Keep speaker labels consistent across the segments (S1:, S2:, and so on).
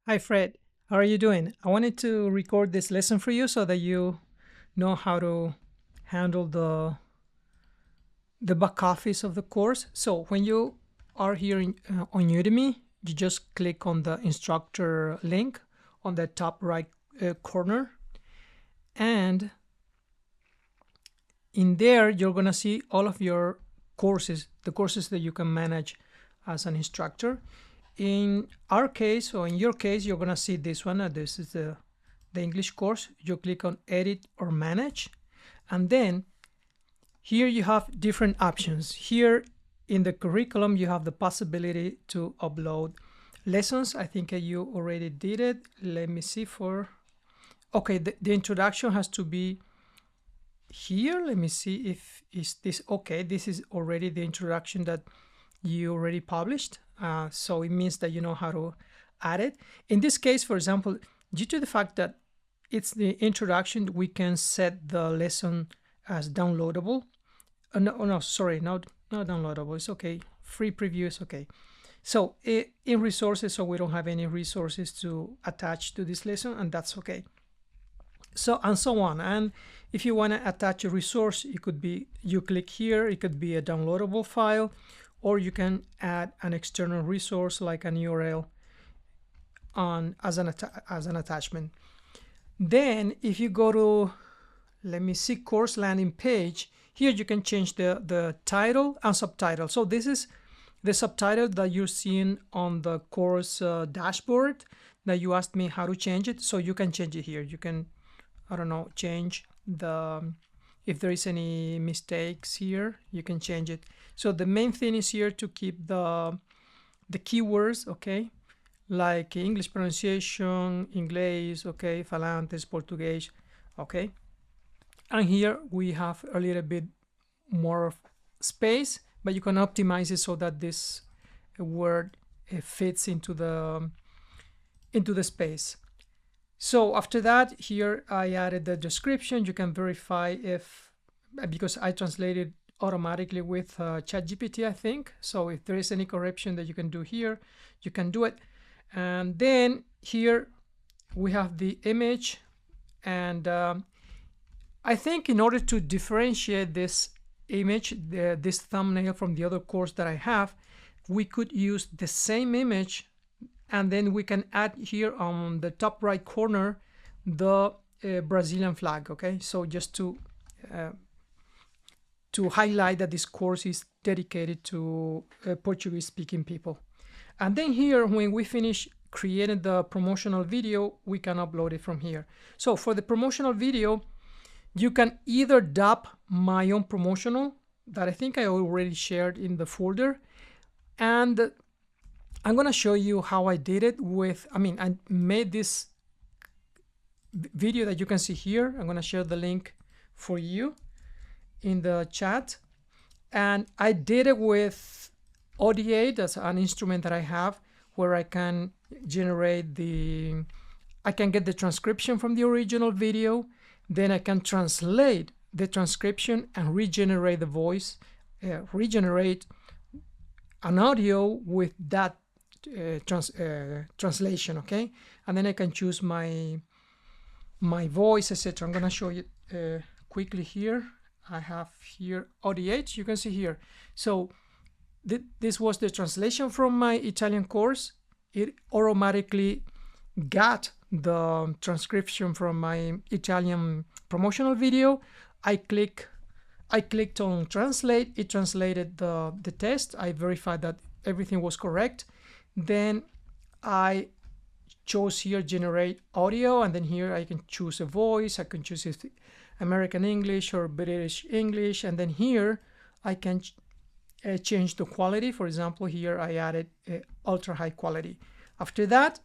S1: Hi Fred, how are you doing? I wanted to record this lesson for you so that you know how to handle the back office of the course. So when you are here on Udemy, you just click on the instructor link on the top right corner, and in there you're gonna see all of your courses, the courses that you can manage as an instructor. In our case, or in your case, you're gonna see this one. This is the English course. You click on edit or manage, and then here you have different options. Here in the curriculum you have the possibility to upload lessons. I think you already did it. Let me see. For okay, the introduction has to be here. Let me see if is this okay. This is already the introduction that you already published, so it means that you know how to add it. In this case, for example, due to the fact that it's the introduction, we can set the lesson as downloadable. No, sorry, not downloadable. It's okay. Free preview is okay. So in resources, so we don't have any resources to attach to this lesson, and that's okay. So and so on. And if you want to attach a resource, it could be, you click here, it could be a downloadable file, or you can add an external resource like an URL as an attachment. Then if you go to, let me see, course landing page, here you can change the title and subtitle. So this is the subtitle that you're seeing on the course dashboard that you asked me how to change it. So you can change it here. You can, I don't know, change the, if there is any mistakes here, you can change it. So the main thing is here to keep the keywords, okay, like English pronunciation, Inglés, okay, falantes, Portuguese, okay. And here we have a little bit more space, but you can optimize it so that this word fits into the space. So after that, here I added the description. You can verify if, because I translated automatically with ChatGPT, I think. So if there is any correction that you can do here, you can do it. And then here we have the image. And I think in order to differentiate this image, this thumbnail from the other course that I have, we could use the same image, and then we can add here on the top right corner the Brazilian flag, okay? So just to highlight that this course is dedicated to Portuguese speaking people. And then here, when we finish creating the promotional video, we can upload it from here. So for the promotional video, you can either dub my own promotional that I think I already shared in the folder, and I'm gonna show you how I did it with, I made this video that you can see here. I'm gonna share the link for you in the chat. And I did it with ODA. That's an instrument that I have where I can generate I can get the transcription from the original video. Then I can translate the transcription and regenerate the voice, regenerate an audio with that translation, okay? And then I can choose my voice, etc. I'm gonna show you quickly here. I have here ODH, you can see here. So this was the translation from my Italian course. It automatically got the transcription from my Italian promotional video. I clicked on translate. It translated the test. I verified that everything was correct. Then I chose here generate audio, and then here I can choose a voice. I can choose American English or British English, and then here I can change the quality. For example, here I added ultra high quality. After that,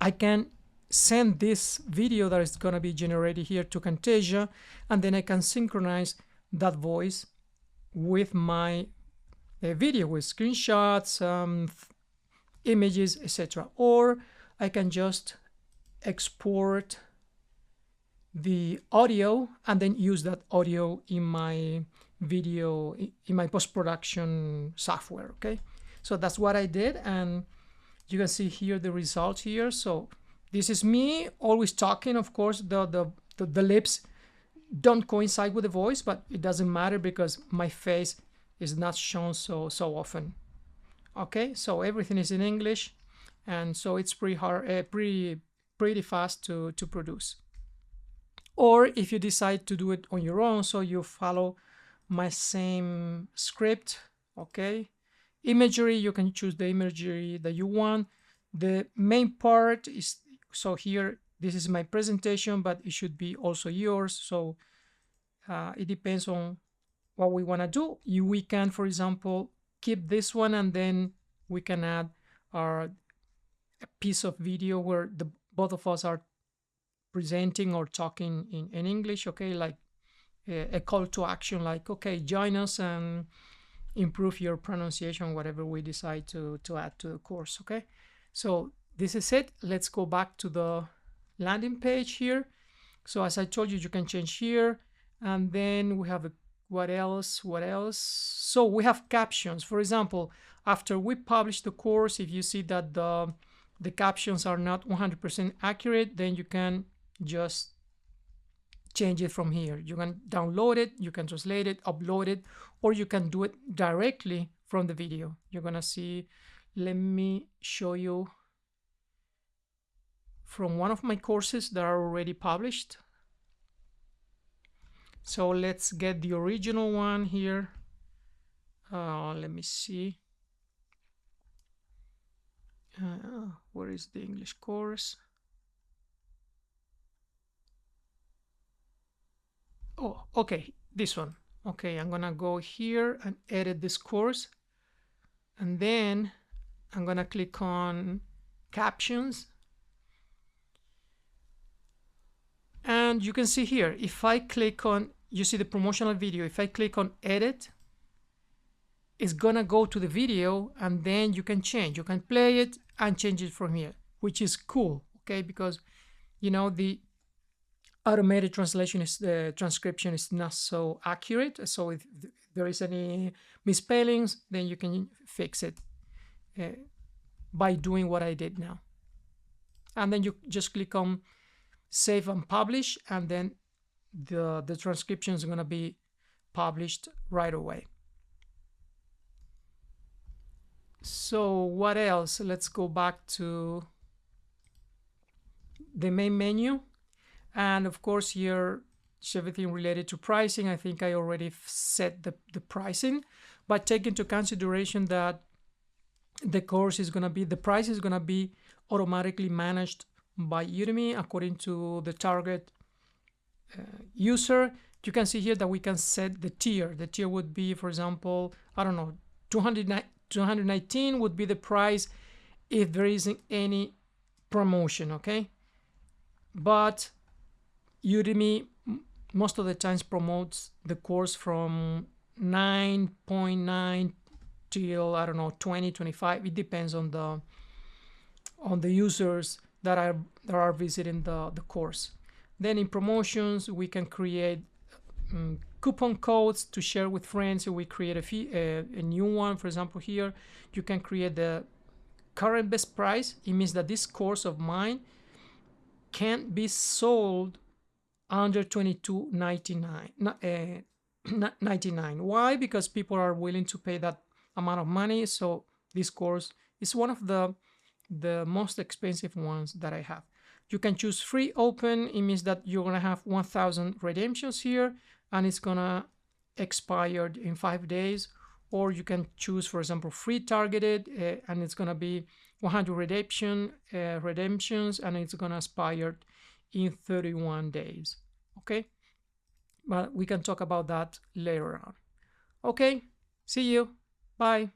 S1: I can send this video that is going to be generated here to Camtasia, and then I can synchronize that voice with my video with screenshots, images, etc. Or I can just export the audio and then use that audio in my video, in my post-production software, okay? So that's what I did, and You can see here the result here. So this is me always talking. Of course, the lips don't coincide with the voice, but it doesn't matter because my face is not shown so often. Okay, so everything is in English, and so it's pretty hard, pretty fast to produce. Or if you decide to do it on your own, so you follow my same script. Okay, imagery, you can choose the imagery that you want. The main part is, so here this is my presentation, but it should be also yours. So it depends on what we want to do. We can, for example, keep this one, and then we can add a piece of video where both of us are presenting or talking in English. Okay, like a call to action, like, okay, join us and improve your pronunciation, whatever we decide to add to the course. Okay, so this is it. Let's go back to the landing page here. So as I told you, you can change here, and then we have what else? So we have captions. For example, after we publish the course, if you see that the captions are not 100% accurate, then you can just change it from here. You can download it, you can translate it, upload it, or you can do it directly from the video. You're gonna see, let me show you from one of my courses that are already published. So let's get the original one here. Let me see. Where is the English course? Oh, okay, this one. Okay, I'm gonna go here and edit this course, and then I'm gonna click on captions, and you can see here, if I click on, you see the promotional video, if I click on edit, it's gonna go to the video, and then you can play it and change it from here, which is cool. Okay, because you know the automated translation is the transcription is not so accurate, so if there is any misspellings, then you can fix it by doing what I did now. And then you just click on save and publish, and then the transcription is going to be published right away. So what else? Let's go back to the main menu. And of course, here is everything related to pricing. I think I already set the pricing, but take into consideration that the course is going to be, the price is going to be automatically managed by Udemy according to the target user. You can see here that we can set the tier. The tier would be, for example, I don't know, 219 would be the price if there isn't any promotion. Okay, but Udemy most of the times promotes the course from 9.9 till, I don't know, 20, 25. It depends on the users that are visiting the course. Then in promotions, we can create coupon codes to share with friends. So we create a new one. For example, here you can create the current best price. It means that this course of mine can't be sold under $22.99. Why? Because people are willing to pay that amount of money. So this course is one of the most expensive ones that I have. You can choose free open. It means that you're gonna have 1,000 redemptions here, and it's gonna expire in 5 days. Or you can choose, for example, free targeted, and it's gonna be 100 redemptions, and it's gonna expire in 31 days. Okay, but we can talk about that later on. Okay, see you. Bye.